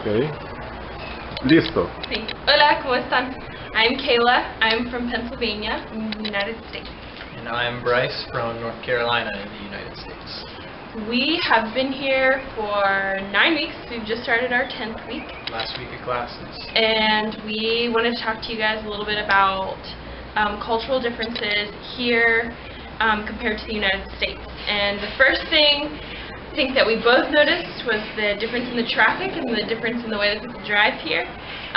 Okay. Listo. Sí. Hola, ¿cómo están? I'm Kayla. I'm from Pennsylvania, in the United States. And I'm Brice from North Carolina in the United States. We have been here for 9 weeks. We've just started our 10th week. Last week of classes. And we want to talk to you guys a little bit about cultural differences here compared to the United States. And the first thing I think that we both noticed was the difference in the traffic and the difference in the way that people drive here.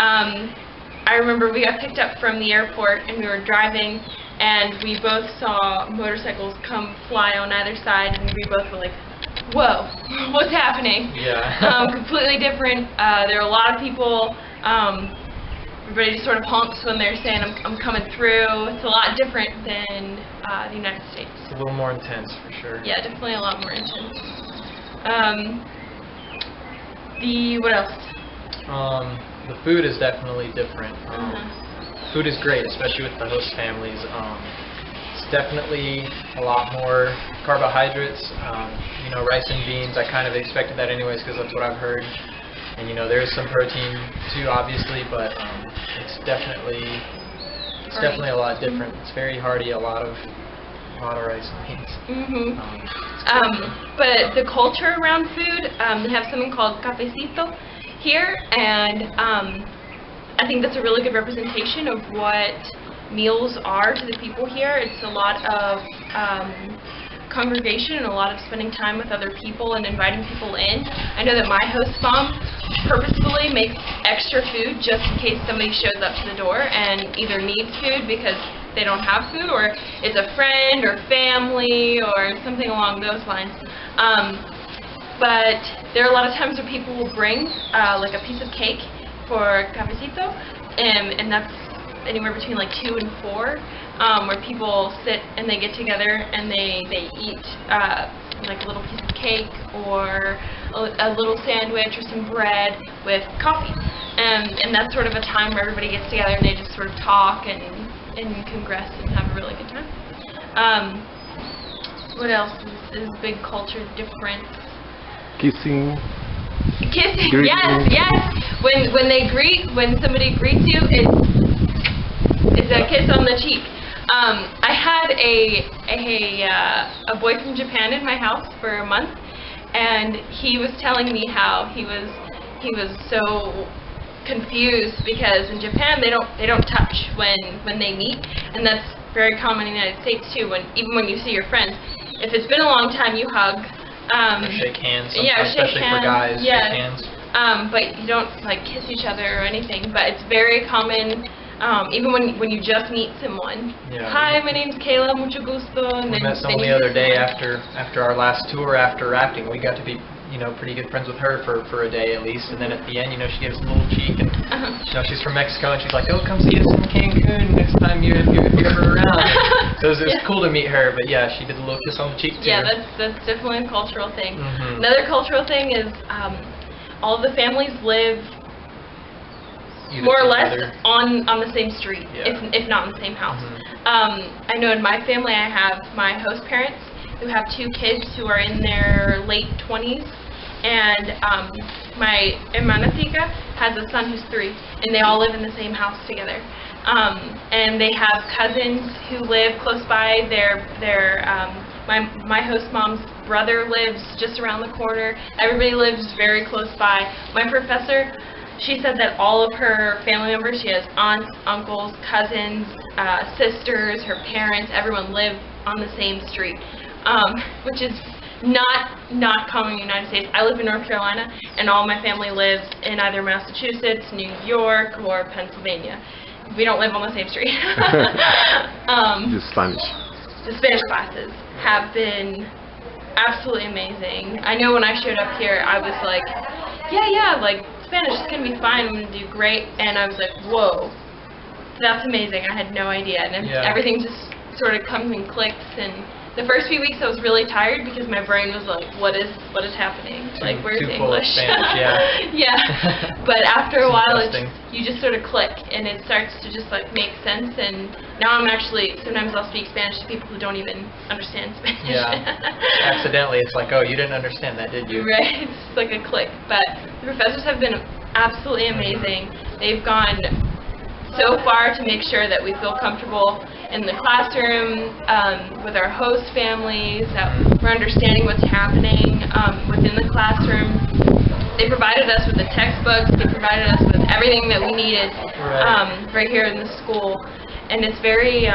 I remember we got picked up from the airport and we were driving and we both saw motorcycles come fly on either side and we both were like, whoa, what's happening? Yeah. Completely different. There are a lot of people, everybody just sort of honks when they're saying I'm coming through. It's a lot different than the United States. It's a little more intense for sure. Yeah, definitely a lot more intense. What else? The food is definitely different. Food is great, especially with the host families. It's definitely a lot more carbohydrates. Rice and beans. I kind of expected that anyways because that's what I've heard. And there's some protein too, obviously, but it's definitely a lot different. It's very hearty. A lot of rice and beans. But the culture around food, they have something called cafecito here, and I think that's a really good representation of what meals are to the people here. It's a lot of congregation and a lot of spending time with other people and inviting people in. I know that my host mom purposefully makes extra food just in case somebody shows up to the door and either needs food because they don't have food, or it's a friend or family or something along those lines. But there are a lot of times where people will bring like a piece of cake for cafecito, and that's anywhere between like 2 and 4, where people sit and they get together and they eat like a little piece of cake or a little sandwich or some bread with coffee, and that's sort of a time where everybody gets together and they just sort of talk and congress and have a really good time. What else is a big culture difference? Kissing. Kissing, Greeting. yes. When somebody greets you, it's a kiss on the cheek. I had a boy from Japan in my house for a month, and he was telling me how he was so confused because in Japan they don't touch when they meet, and that's very common in the United States too. Even when you see your friends, if it's been a long time, you hug. Or shake hands. shake Especially hands. for guys. Yeah. Shake hands. But you don't like kiss each other or anything. But it's very common, even when you just meet someone. Yeah. Hi, my name's Kayla, mucho gusto. And We met someone the other day after our last tour after rafting. We got to be pretty good friends with her for a day at least, and then at the end, she gives us a little cheek, and she's from Mexico, and she's like, oh, come see us in Cancun next time you're ever around. So it was cool to meet her, but yeah, she did a little kiss on the cheek too. Yeah, that's definitely a cultural thing. Mm-hmm. Another cultural thing is all of the families live Either more or less together. on the same street, Yeah. if not in the same house. Mm-hmm. I know in my family I have my host parents who have 2 kids who are in their late 20s, and my hermana Tika has a son who's 3, and they all live in the same house together. And they have cousins who live close by. My host mom's brother lives just around the corner. Everybody lives very close by. My professor, she said that all of her family members, she has aunts, uncles, cousins, sisters, her parents, everyone live on the same street, which is not common in the United States. I live in North Carolina, and all my family lives in either Massachusetts, New York, or Pennsylvania. We don't live on the same street. The Spanish. The Spanish classes have been absolutely amazing. I know when I showed up here, I was like, yeah, like Spanish is going to be fine, I'm going to do great, and I was like, whoa, that's amazing. I had no idea, and everything just sort of comes and clicks, and the first few weeks I was really tired because my brain was like, what is happening? Like, where's Too full of English? Spanish, yeah. Yeah. But after a while, Interesting. you just sort of click, and it starts to just like make sense. And now sometimes I'll speak Spanish to people who don't even understand Spanish. Yeah. Accidentally, it's like, oh, you didn't understand that, did you? Right. It's like a click. But the professors have been absolutely amazing. They've gone so far to make sure that we feel comfortable in the classroom, with our host families, that we're understanding what's happening within the classroom. They provided us with the textbooks, they provided us with everything that we needed right here in the school, and it's very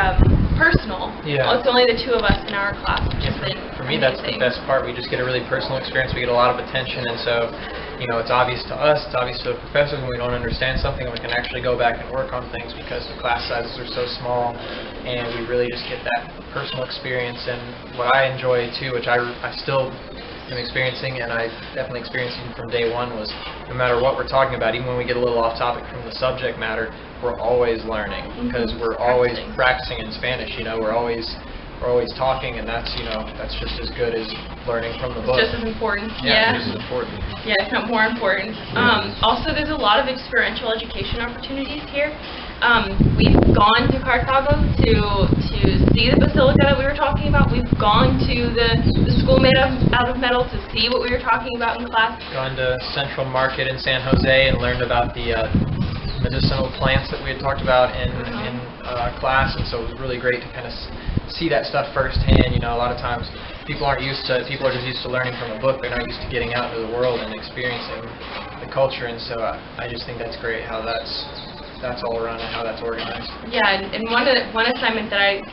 personal. Yeah. It's only the two of us in our class, which has been For me, that's the best part. We just get a really personal experience. We get a lot of attention, and so, you know, it's obvious to us, it's obvious to the professors when we don't understand something, and we can actually go back and work on things because the class sizes are so small, and we really just get that personal experience. And what I enjoy too, which I still am experiencing, and I definitely experienced from day one, was no matter what we're talking about, even when we get a little off topic from the subject matter, we're always learning because we're always practicing in Spanish. You know, we're always talking, and that's, you know, that's just as good as learning from the book. It's just as important. Yeah, it's just as important. Yeah, if not more important. Also, there's a lot of experiential education opportunities here. We've gone to Cartago to see the basilica that we were talking about. We've gone to the school made out of metal to see what we were talking about in class. Gone to Central Market in San Jose and learned about the medicinal plants that we had talked about in class, and so it was really great to kind of see that stuff firsthand. You know, a lot of times people are just used to learning from a book. They're not used to getting out into the world and experiencing the culture, and so I just think that's great how that's all around and how that's organized. Yeah, and one assignment that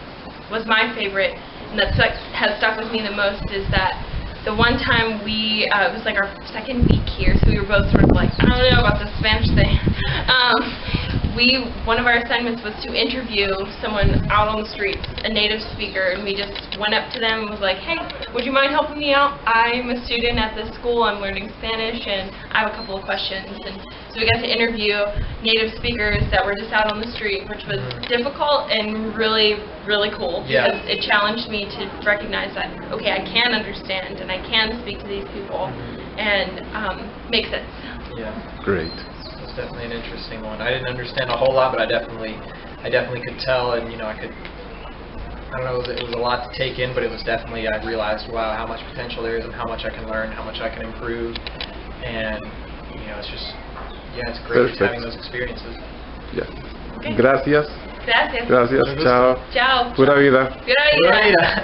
was my favorite and that has stuck with me the most is that the one time it was like our second week here, so we were both sort of like, I don't know about the Spanish thing. One of our assignments was to interview someone out on the streets, a native speaker, and we just went up to them and was like, hey, would you mind helping me out? I'm a student at this school, I'm learning Spanish, and I have a couple of questions. And so we got to interview native speakers that were just out on the street, which was difficult and really, really cool, because it challenged me to recognize that, okay, I can understand and I can speak to these people and make sense. Yeah. Great. It's definitely an interesting one. I didn't understand a whole lot, but I definitely could tell, and you know, I don't know, it was a lot to take in, but it was definitely, I realized, wow, how much potential there is and how much I can learn, how much I can improve, and you know, it's just, yeah, it's great having those experiences. Yeah. Okay. Gracias. Gracias. Gracias. Chao. Chao. Pura vida. Pura vida.